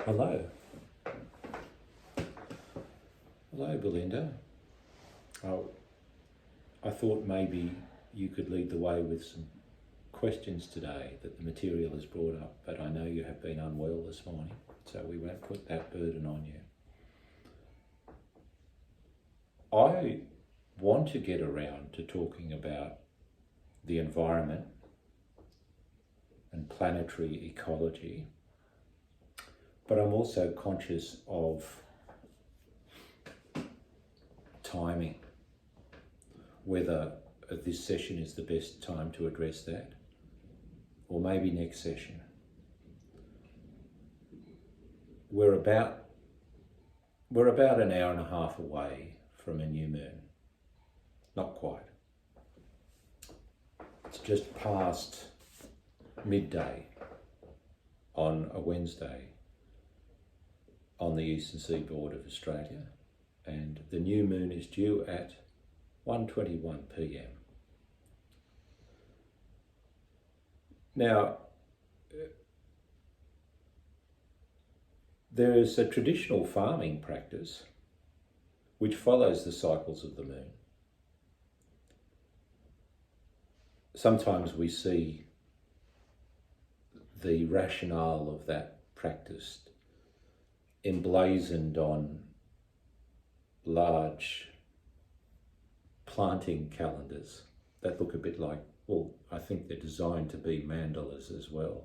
Hello. Hello, Belinda. I thought maybe you could lead the way with some questions today that the material has brought up, but I know you have been unwell this morning, so we won't put that burden on you. I want to get around to talking about the environment and planetary ecology, but I'm also conscious of timing, whether this session is the best time to address that, or maybe next session. We're about an hour and a half away from a new moon. Not quite. It's just past midday on a Wednesday on the eastern seaboard of Australia, and the new moon is due at 1:21 p.m. Now, there is a traditional farming practice which follows the cycles of the moon. Sometimes we see the rationale of that practice emblazoned on large planting calendars that look a bit like, well, I think they're designed to be mandalas as well.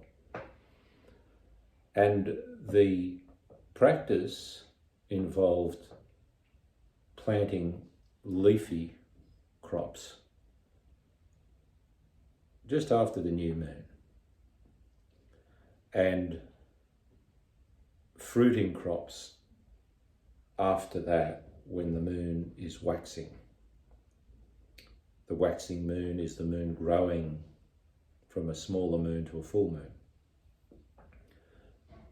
And the practice involved planting leafy crops just after the new moon, and fruiting crops after that when the moon is waxing. The waxing moon is the moon growing from a smaller moon to a full moon.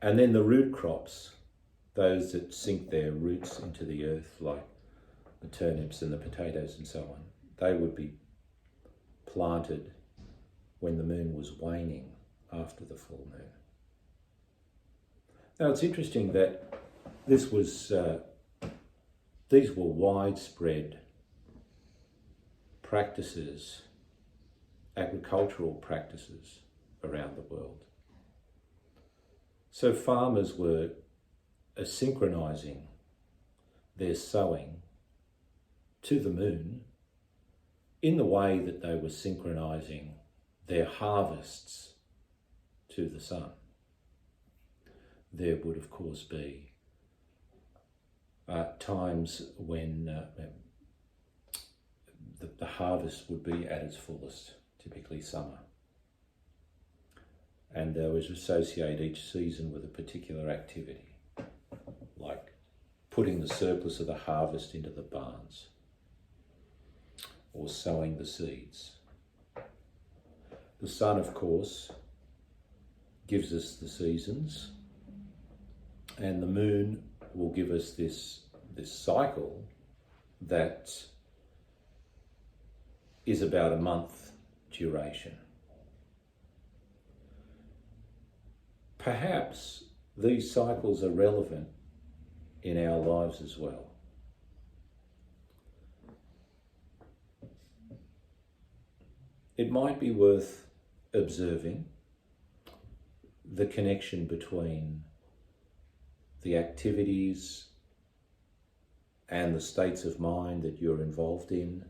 And then the root crops, those that sink their roots into the earth, like the turnips and the potatoes and so on, they would be planted when the moon was waning after the full moon. Now, it's interesting that these were widespread practices, agricultural practices around the world. So farmers were synchronizing their sowing to the moon in the way that they were synchronizing their harvests to the sun. There would, of course, be times when the harvest would be at its fullest, typically summer. And they would associate each season with a particular activity, like putting the surplus of the harvest into the barns, or sowing the seeds. The sun, of course, gives us the seasons, and the moon will give us this cycle that is about a month duration. Perhaps these cycles are relevant in our lives as well. It might be worth observing the connection between the activities and the states of mind that you're involved in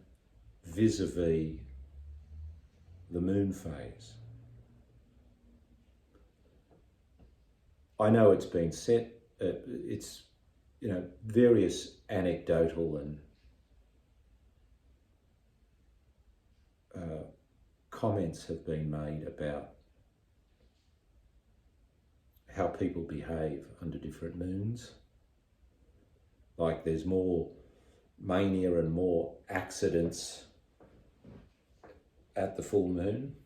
vis-a-vis the moon phase. I know it's been said, it's, various anecdotal and comments have been made about how people behave under different moons. Like there's more mania and more accidents at the full moon.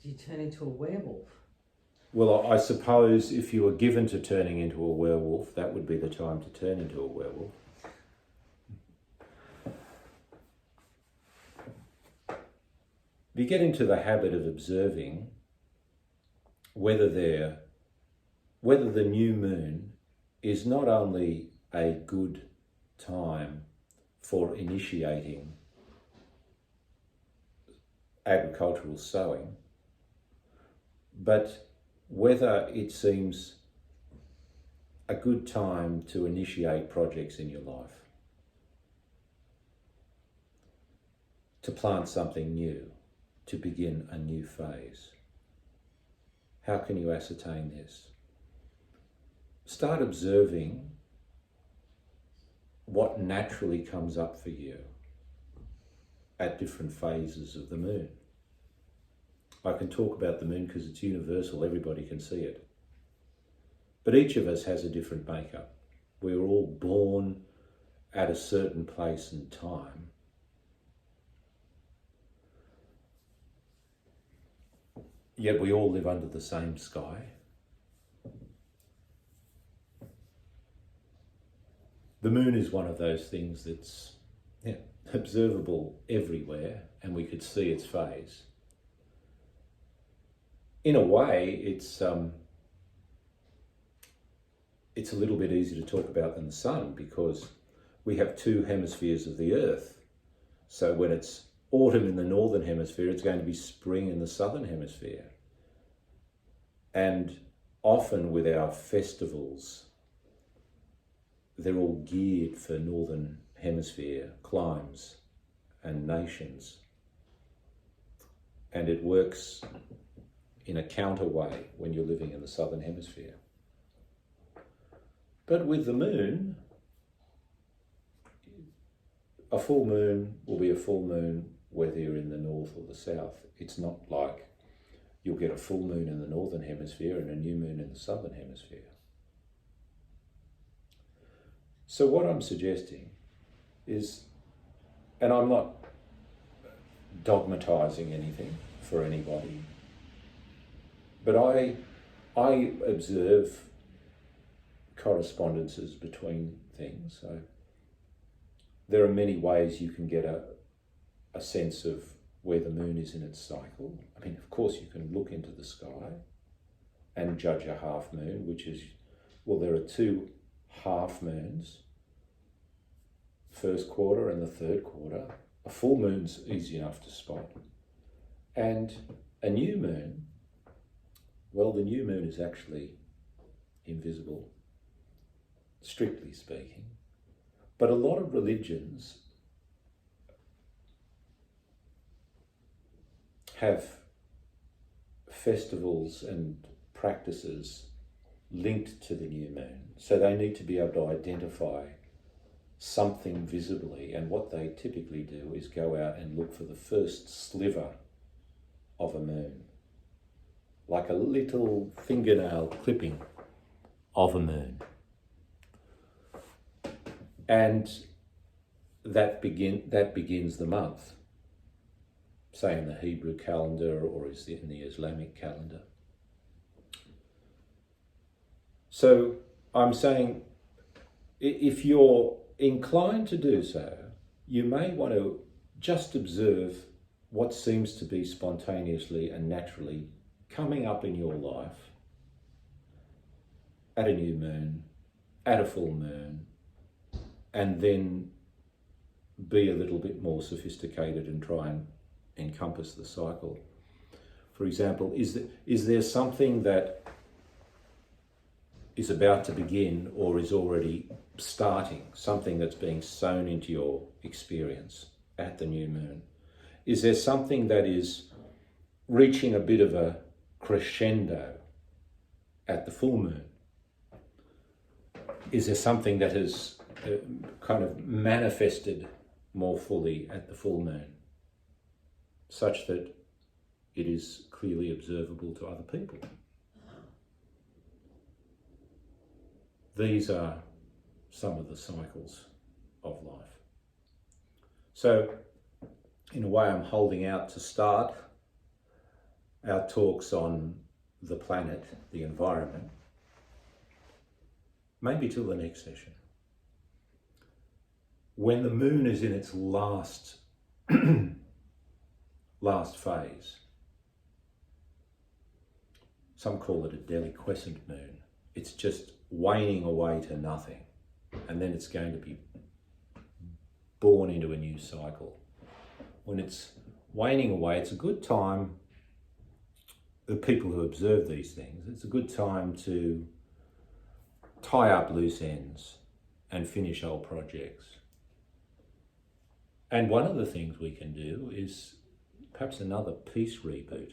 Do you turn into a werewolf? Well, I suppose if you were given to turning into a werewolf, that would be the time to turn into a werewolf. if you get into the habit of observing whether the new moon is not only a good time for initiating agricultural sowing, but whether it seems a good time to initiate projects in your life, to plant something new, to begin a new phase. How can you ascertain this? Start observing what naturally comes up for you at different phases of the moon. I can talk about the moon because it's universal, everybody can see it. But each of us has a different makeup. We're all born at a certain place and time. Yet we all live under the same sky. The moon is one of those things that's observable everywhere, and we could see its phase. In a way, it's a little bit easier to talk about than the sun, because we have two hemispheres of the earth. So when it's autumn in the northern hemisphere, it's going to be spring in the southern hemisphere. And often with our festivals, they're all geared for northern hemisphere climes and nations. And it works in a counter way when you're living in the southern hemisphere. But with the moon, a full moon will be a full moon whether you're in the north or the south. It's not like you'll get a full moon in the northern hemisphere and a new moon in the southern hemisphere. So what I'm suggesting is, and I'm not dogmatizing anything for anybody, but I observe correspondences between things. So there are many ways you can get a sense of where the moon is in its cycle. I mean, of course, you can look into the sky and judge a half moon, which is, well, there are two half moons, first quarter and the third quarter. A full moon's easy enough to spot. And a new moon, well, the new moon is actually invisible, strictly speaking. But a lot of religions have festivals and practices linked to the new moon. So they need to be able to identify something visibly, and what they typically do is go out and look for the first sliver of a moon, like a little fingernail clipping of a moon. And that begins the month, say in the Hebrew calendar or is in the Islamic calendar. So I'm saying, if you're inclined to do so, you may want to just observe what seems to be spontaneously and naturally coming up in your life at a new moon, at a full moon, and then be a little bit more sophisticated and try and encompass the cycle. For example, is there something that is about to begin or is already starting, something that's being sown into your experience at the new moon? Is there something that is reaching a bit of a crescendo at the full moon? Is there something that has kind of manifested more fully at the full moon, such that it is clearly observable to other people? These are some of the cycles of life. So, in a way, I'm holding out to start our talks on the planet, the environment, maybe till the next session. When the moon is in its last last phase. Some call it a deliquescent moon. It's just waning away to nothing, and then it's going to be born into a new cycle. When it's waning away, it's a good time, the people who observe these things, it's a good time to tie up loose ends and finish old projects. And one of the things we can do is perhaps another peace reboot,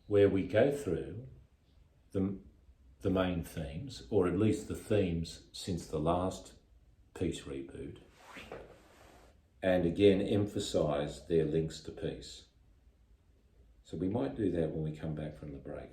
where we go through the main themes, or at least the themes since the last peace reboot, and again emphasise their links to peace. So we might do that when we come back from the break.